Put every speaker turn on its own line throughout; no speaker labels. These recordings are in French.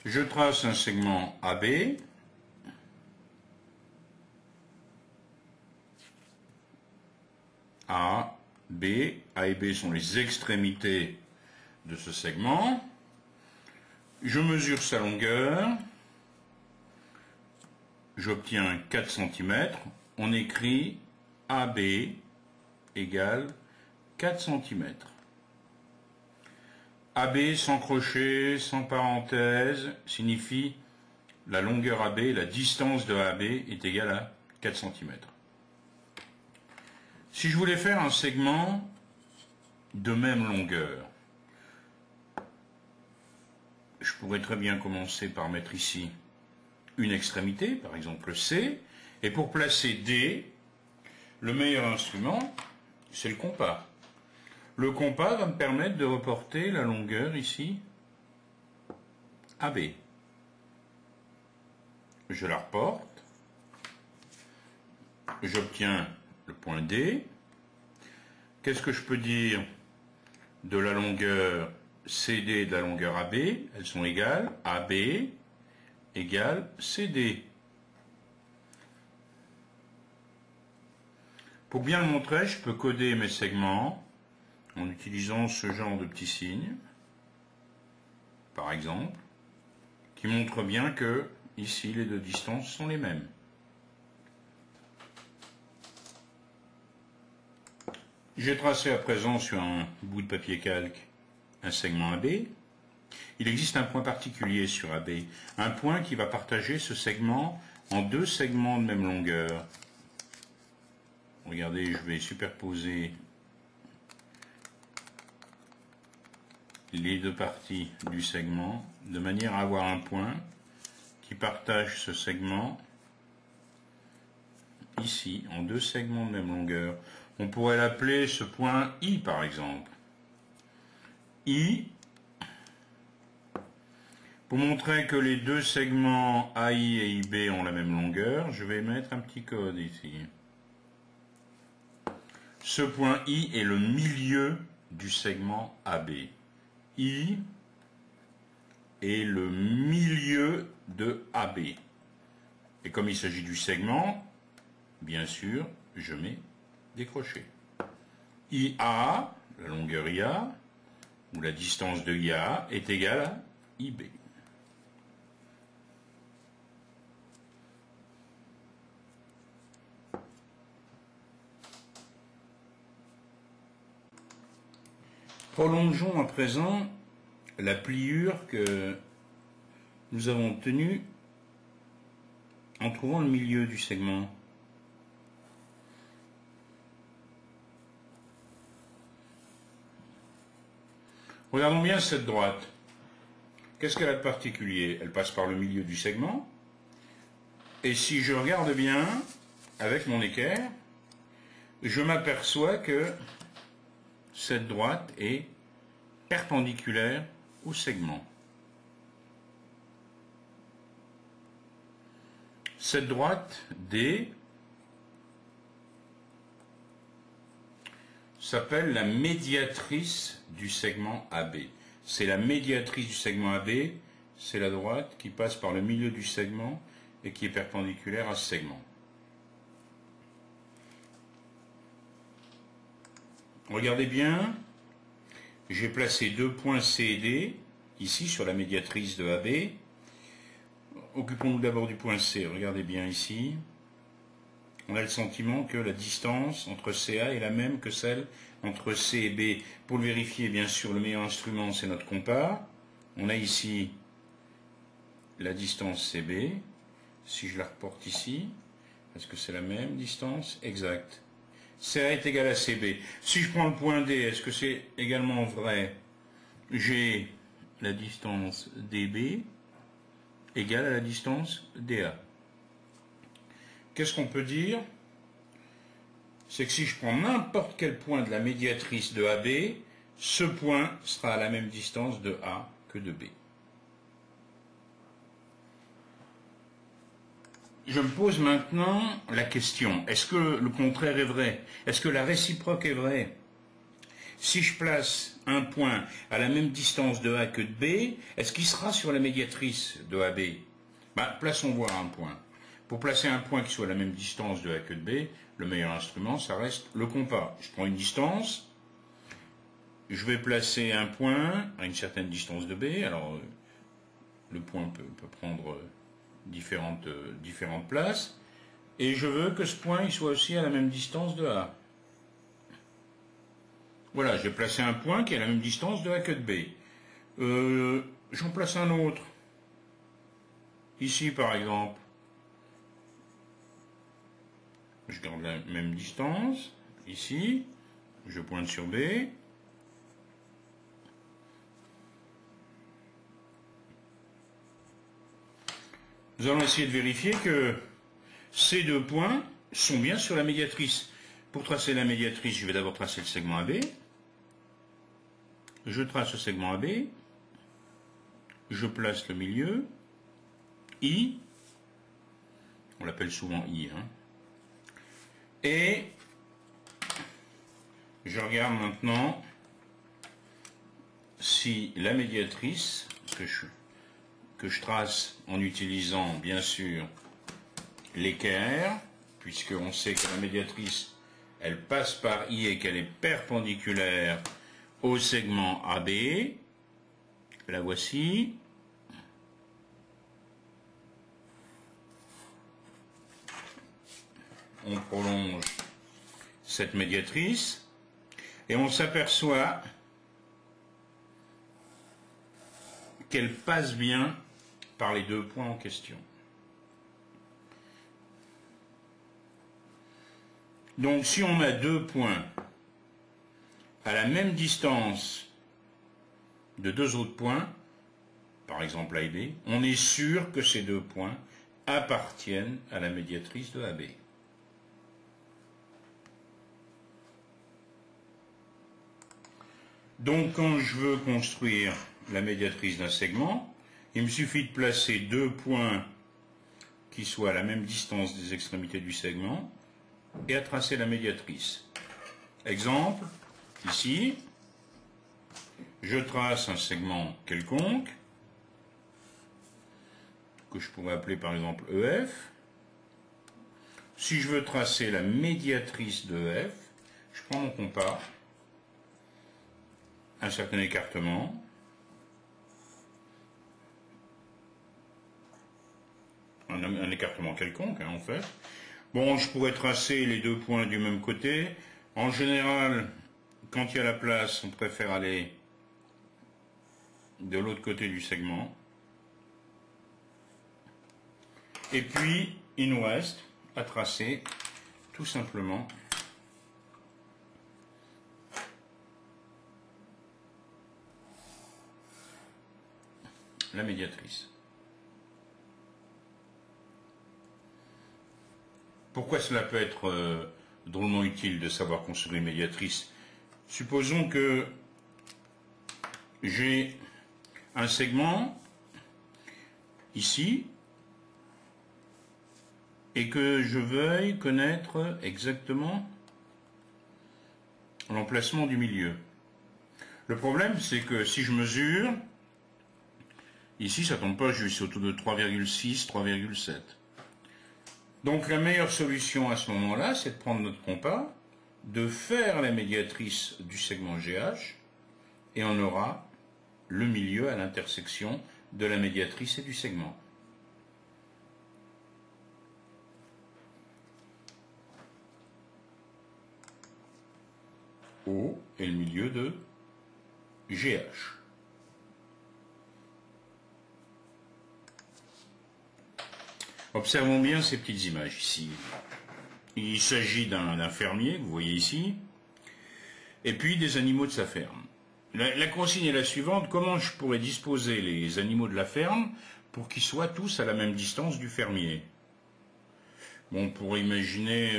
Je trace un segment AB. A, B. A et B sont les extrémités de ce segment. Je mesure sa longueur. J'obtiens 4 cm. On écrit AB égale 4 cm. AB sans crochet, sans parenthèse, signifie la longueur AB, la distance de AB est égale à 4 cm. Si je voulais faire un segment de même longueur, je pourrais très bien commencer par mettre ici une extrémité, par exemple C, et pour placer D, le meilleur instrument, c'est le compas. Le compas va me permettre de reporter la longueur ici, AB. Je la reporte, j'obtiens le point D. Qu'est-ce que je peux dire de la longueur CD et de la longueur AB? Elles sont égales. AB égale CD. Pour bien le montrer, je peux coder mes segments en utilisant ce genre de petits signes, par exemple, qui montrent bien que ici les deux distances sont les mêmes. J'ai tracé à présent sur un bout de papier calque un segment AB. Il existe un point particulier sur AB, un point qui va partager ce segment en deux segments de même longueur. Regardez, je vais superposer les deux parties du segment de manière à avoir un point qui partage ce segment ici en deux segments de même longueur. On pourrait l'appeler ce point I par exemple. I, pour montrer que les deux segments AI et IB ont la même longueur, je vais mettre un petit code ici. Ce point I est le milieu du segment AB. I est le milieu de AB. Et comme il s'agit du segment, bien sûr, je mets des crochets. IA, la longueur IA, ou la distance de IA, est égale à IB. Prolongeons à présent la pliure que nous avons obtenue en trouvant le milieu du segment. Regardons bien cette droite. Qu'est-ce qu'elle a de particulier? Elle passe par le milieu du segment. Et si je regarde bien, avec mon équerre, je m'aperçois que cette droite est perpendiculaire au segment. Cette droite, D, s'appelle la médiatrice du segment AB. C'est la médiatrice du segment AB, c'est la droite qui passe par le milieu du segment et qui est perpendiculaire à ce segment. Regardez bien, j'ai placé deux points C et D, ici sur la médiatrice de AB. Occupons-nous d'abord du point C, regardez bien ici. On a le sentiment que la distance entre CA est la même que celle entre C et B. Pour le vérifier, bien sûr, le meilleur instrument, c'est notre compas. On a ici la distance CB. Si je la reporte ici, est-ce que c'est la même distance? Exact. CA est égal à CB. Si je prends le point D, est-ce que c'est également vrai? J'ai la distance DB égale à la distance DA. Qu'est-ce qu'on peut dire? C'est que si je prends n'importe quel point de la médiatrice de AB, ce point sera à la même distance de A que de B. Je me pose maintenant la question, est-ce que le contraire est vrai? Est-ce que la réciproque est vraie? si je place un point à la même distance de A que de B, est-ce qu'il sera sur la médiatrice de AB? Plaçons voir un point. Pour placer un point qui soit à la même distance de A que de B, le meilleur instrument, ça reste le compas. Je prends une distance, je vais placer un point à une certaine distance de B. Alors, le point peut prendre différentes places. Et je veux que ce point il soit aussi à la même distance de A. Voilà, j'ai placé un point qui est à la même distance de A que de B. J'en place un autre. Ici, par exemple. Je garde la même distance. Ici, je pointe sur B. Nous allons essayer de vérifier que ces deux points sont bien sur la médiatrice. Pour tracer la médiatrice, je vais d'abord tracer le segment AB. Je trace le segment AB. Je place le milieu. I. On l'appelle souvent I. Et je regarde maintenant si la médiatrice, que je trace en utilisant bien sûr l'équerre, puisqu'on sait que la médiatrice, elle passe par I et qu'elle est perpendiculaire au segment AB. La voici. On prolonge cette médiatrice et on s'aperçoit qu'elle passe bien par les deux points en question. Donc si on a deux points à la même distance de deux autres points, par exemple A et B, on est sûr que ces deux points appartiennent à la médiatrice de AB. Donc quand je veux construire la médiatrice d'un segment, il me suffit de placer deux points qui soient à la même distance des extrémités du segment et à tracer la médiatrice. Exemple, ici, je trace un segment quelconque, que je pourrais appeler par exemple EF. Si je veux tracer la médiatrice de EF, je prends mon compas, un certain écartement, un écartement quelconque en fait. Bon, je pourrais tracer les deux points du même côté. En général, quand il y a la place, on préfère aller de l'autre côté du segment. Et puis, il nous reste à tracer tout simplement la médiatrice. Pourquoi cela peut être drôlement utile de savoir construire une médiatrice? Supposons que j'ai un segment ici et que je veuille connaître exactement l'emplacement du milieu. Le problème, c'est que si je mesure, ici ça tombe pas, je suis autour de 3,6, 3,7. Donc la meilleure solution à ce moment-là, c'est de prendre notre compas, de faire la médiatrice du segment GH, et on aura le milieu à l'intersection de la médiatrice et du segment. O est le milieu de GH. Observons bien ces petites images ici. Il s'agit d'un fermier, que vous voyez ici, et puis des animaux de sa ferme. La consigne est la suivante: comment je pourrais disposer les animaux de la ferme pour qu'ils soient tous à la même distance du fermier? Bon, on pourrait imaginer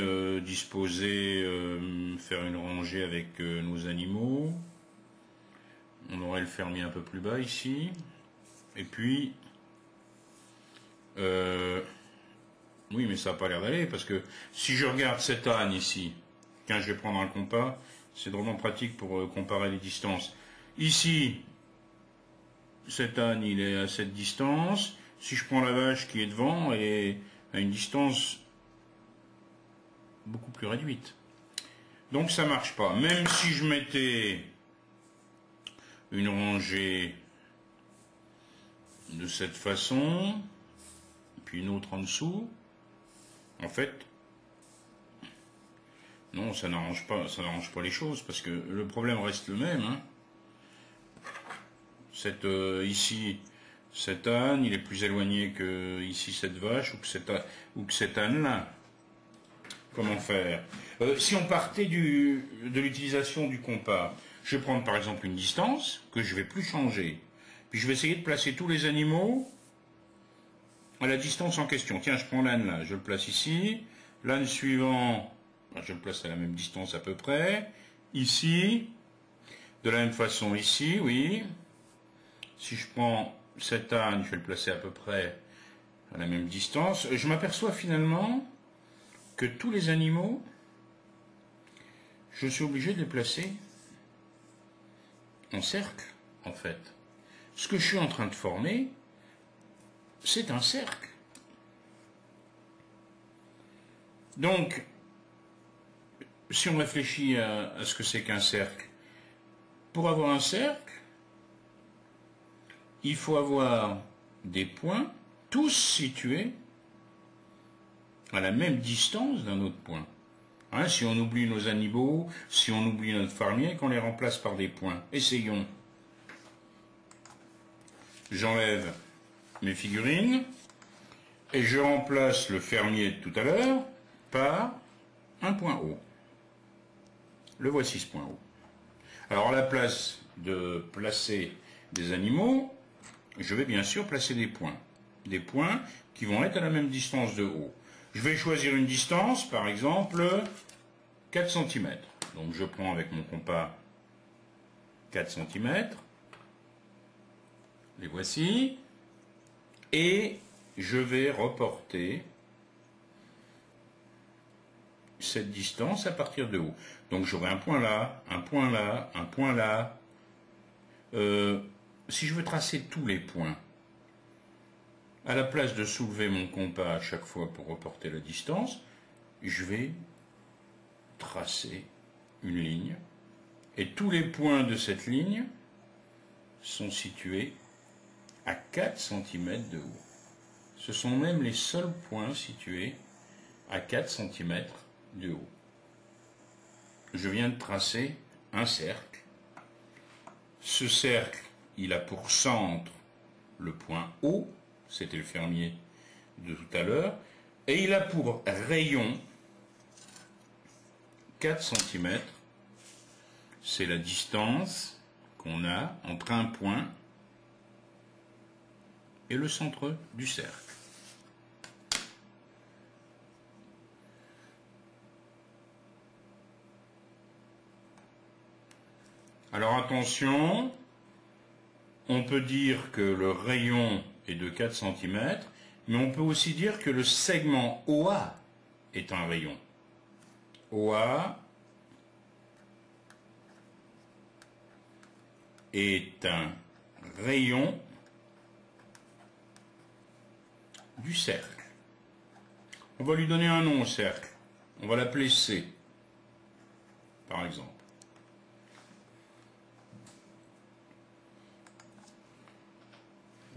faire une rangée avec nos animaux. On aurait le fermier un peu plus bas ici. Et puis... oui, mais ça n'a pas l'air d'aller, parce que si je regarde cet âne ici, quand je vais prendre un compas, C'est drôlement pratique pour comparer les distances. Ici, cet âne, il est à cette distance. Si je prends la vache qui est devant, elle est à une distance beaucoup plus réduite. Donc ça marche pas. Même si je mettais une rangée de cette façon, puis une autre en dessous, en fait, non, ça n'arrange pas les choses, parce que le problème reste le même. Hein. Ici, cet âne, il est plus éloigné que ici cette vache, ou que cet âne-là. Comment faire? Si on partait de l'utilisation du compas, je vais prendre par exemple une distance que je ne vais plus changer. Puis je vais essayer de placer tous les animaux à la distance en question. Tiens, je prends l'âne là, je le place ici. L'âne suivant, je le place à la même distance à peu près. Ici, de la même façon ici, oui. Si je prends cet âne, je vais le placer à peu près à la même distance. Je m'aperçois finalement que tous les animaux, je suis obligé de les placer en cercle, en fait. Ce que je suis en train de former, c'est un cercle. Donc, si on réfléchit à ce que c'est qu'un cercle, pour avoir un cercle, il faut avoir des points, tous situés à la même distance d'un autre point. Hein, si on oublie nos animaux, si on oublie notre fermier, qu'on les remplace par des points. Essayons. J'enlève mes figurines et je remplace le fermier de tout à l'heure par un point haut. Le voici, ce point haut. Alors à la place de placer des animaux, je vais bien sûr placer des points. Des points qui vont être à la même distance de haut. Je vais choisir une distance, par exemple, 4 cm. Donc je prends avec mon compas 4 cm. Les voici. Et je vais reporter cette distance à partir de haut. Donc j'aurai un point là, un point là, un point là. Si je veux tracer tous les points, à la place de soulever mon compas à chaque fois pour reporter la distance, je vais tracer une ligne. Et tous les points de cette ligne sont situés à 4 cm de haut. Ce sont même les seuls points situés à 4 cm de haut. Je viens de tracer un cercle. Ce cercle, il a pour centre le point haut, c'était le fermier de tout à l'heure, et il a pour rayon 4 cm. C'est la distance qu'on a entre un point et le centre du cercle. Alors attention, on peut dire que le rayon est de 4 cm, mais on peut aussi dire que le segment OA est un rayon. OA est un rayon du cercle. On va lui donner un nom au cercle. On va l'appeler C, par exemple.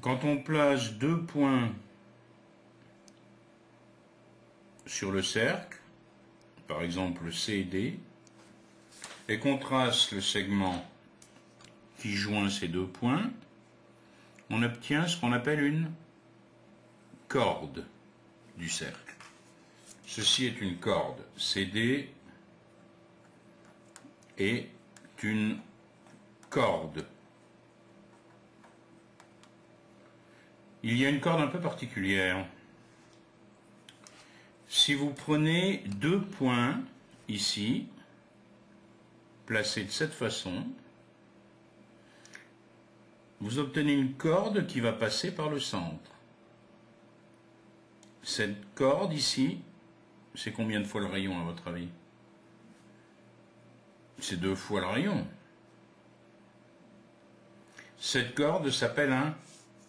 Quand on place 2 points sur le cercle, par exemple C et D, et qu'on trace le segment qui joint ces 2 points, on obtient ce qu'on appelle une corde du cercle. Ceci est une corde. CD est une corde. Il y a une corde un peu particulière. Si vous prenez 2 points ici, placés de cette façon, vous obtenez une corde qui va passer par le centre. Cette corde ici, c'est combien de fois le rayon à votre avis? c'est 2 fois le rayon. Cette corde s'appelle un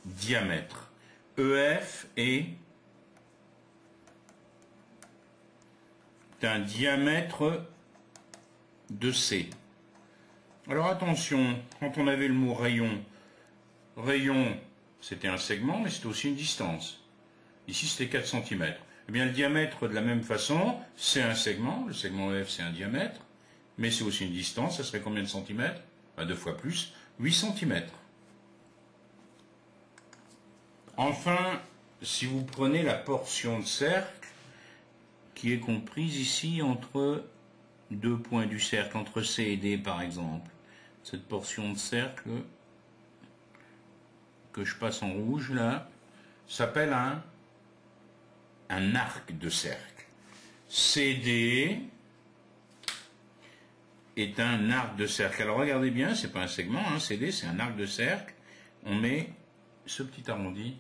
diamètre. EF est un diamètre de C. Alors attention, quand on avait le mot rayon, rayon c'était un segment, mais c'était aussi une distance. Ici c'était 4 cm. Eh bien le diamètre de la même façon, c'est un segment, le segment EF c'est un diamètre, mais c'est aussi une distance, ça serait combien de centimètres? 2 fois plus, 8 cm. Enfin, si vous prenez la portion de cercle, qui est comprise ici entre 2 points du cercle, entre C et D par exemple, cette portion de cercle que je passe en rouge là, s'appelle un arc de cercle. CD est un arc de cercle. Alors regardez bien, c'est pas un segment, hein, CD c'est un arc de cercle. On met ce petit arrondi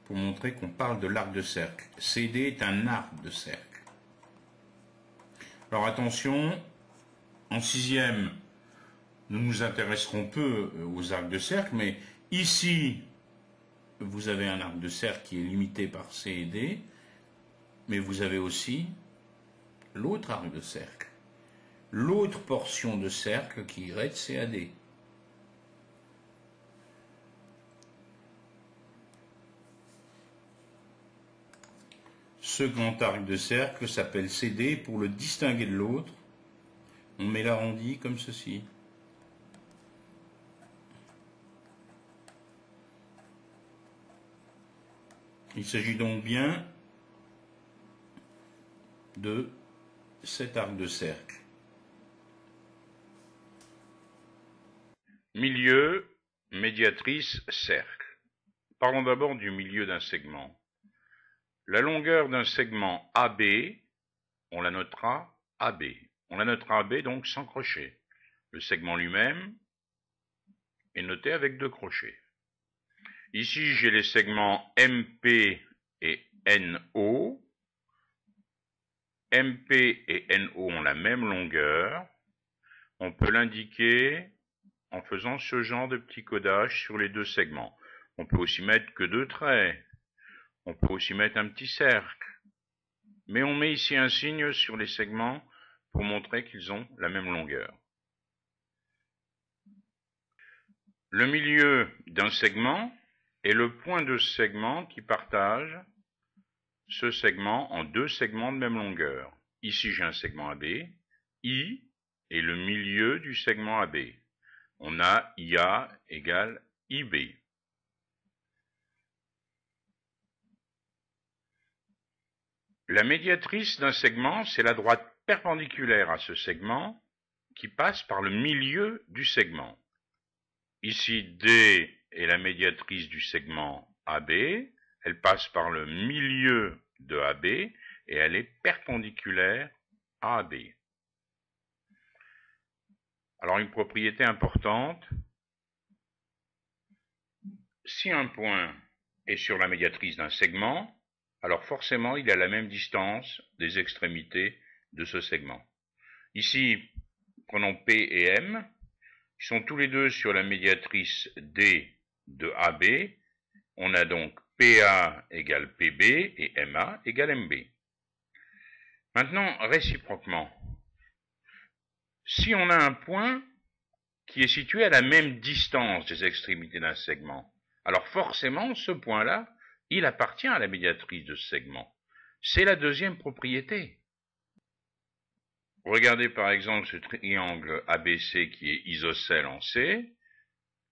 pour montrer qu'on parle de l'arc de cercle. CD est un arc de cercle. Alors attention, en sixième, nous nous intéresserons peu aux arcs de cercle, mais ici, vous avez un arc de cercle qui est limité par C et D, mais vous avez aussi l'autre arc de cercle, l'autre portion de cercle qui irait de C à D. Ce grand arc de cercle s'appelle CD. Pour le distinguer de l'autre, on met l'arrondi comme ceci. Il s'agit donc bien de cet arc de cercle. Milieu, médiatrice, cercle. Parlons d'abord du milieu d'un segment. La longueur d'un segment AB, on la notera AB. On la notera AB donc sans crochet. Le segment lui-même est noté avec 2 crochets. Ici, j'ai les segments MP et NO. MP et NO ont la même longueur. On peut l'indiquer en faisant ce genre de petit codage sur les 2 segments. On peut aussi mettre que 2 traits. On peut aussi mettre un petit cercle. Mais on met ici un signe sur les segments pour montrer qu'ils ont la même longueur. Le milieu d'un segment est le point de segment qui partage ce segment en 2 segments de même longueur. Ici, j'ai un segment AB, I est le milieu du segment AB. On a IA égale IB. La médiatrice d'un segment, c'est la droite perpendiculaire à ce segment qui passe par le milieu du segment. Ici, D est la médiatrice du segment AB. Elle passe par le milieu de AB et elle est perpendiculaire à AB. Alors, une propriété importante, si un point est sur la médiatrice d'un segment, alors forcément il a la même distance des extrémités de ce segment. Ici, prenons P et M, ils sont tous les deux sur la médiatrice D de AB. On a donc PA égale PB et MA égale MB. Maintenant, réciproquement, si on a un point qui est situé à la même distance des extrémités d'un segment, alors forcément, ce point-là, il appartient à la médiatrice de ce segment. C'est la deuxième propriété. Regardez par exemple ce triangle ABC qui est isocèle en C.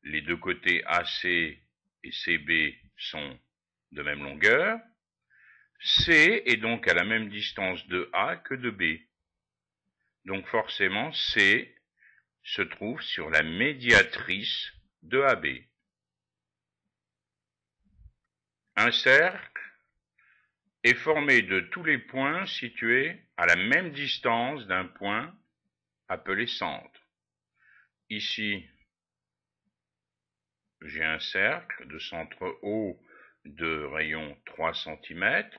Les deux côtés AC et CB sont de même longueur. C est donc à la même distance de A que de B. Donc forcément, C se trouve sur la médiatrice de AB. Un cercle est formé de tous les points situés à la même distance d'un point appelé centre. Ici, j'ai un cercle de centre O de rayon 3 cm.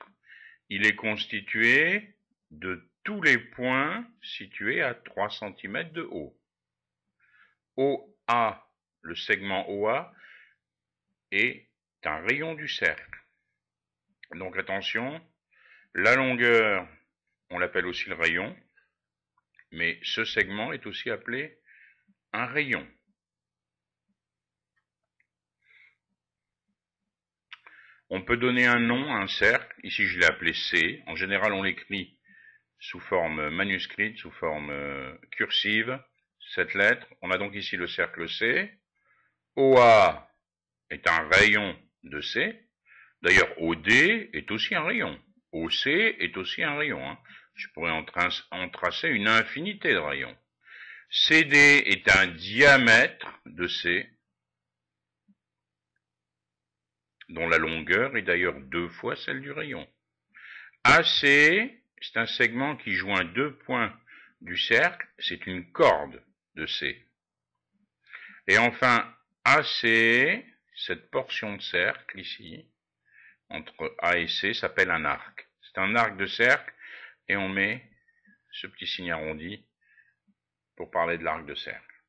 Il est constitué de tous les points situés à 3 cm de haut. OA, le segment OA, est un rayon du cercle. Donc attention, la longueur, on l'appelle aussi le rayon, mais ce segment est aussi appelé un rayon. On peut donner un nom à un cercle, ici je l'ai appelé C, en général on l'écrit sous forme manuscrite, sous forme cursive, cette lettre. On a donc ici le cercle C. OA est un rayon de C. D'ailleurs, OD est aussi un rayon. OC est aussi un rayon. Hein. Je pourrais en tracer une infinité de rayons. CD est un diamètre de C, dont la longueur est d'ailleurs 2 fois celle du rayon. AC, c'est un segment qui joint 2 points du cercle, c'est une corde de C. Et enfin, AC, cette portion de cercle ici, entre A et C, s'appelle un arc. C'est un arc de cercle, et on met ce petit signe arrondi pour parler de l'arc de cercle.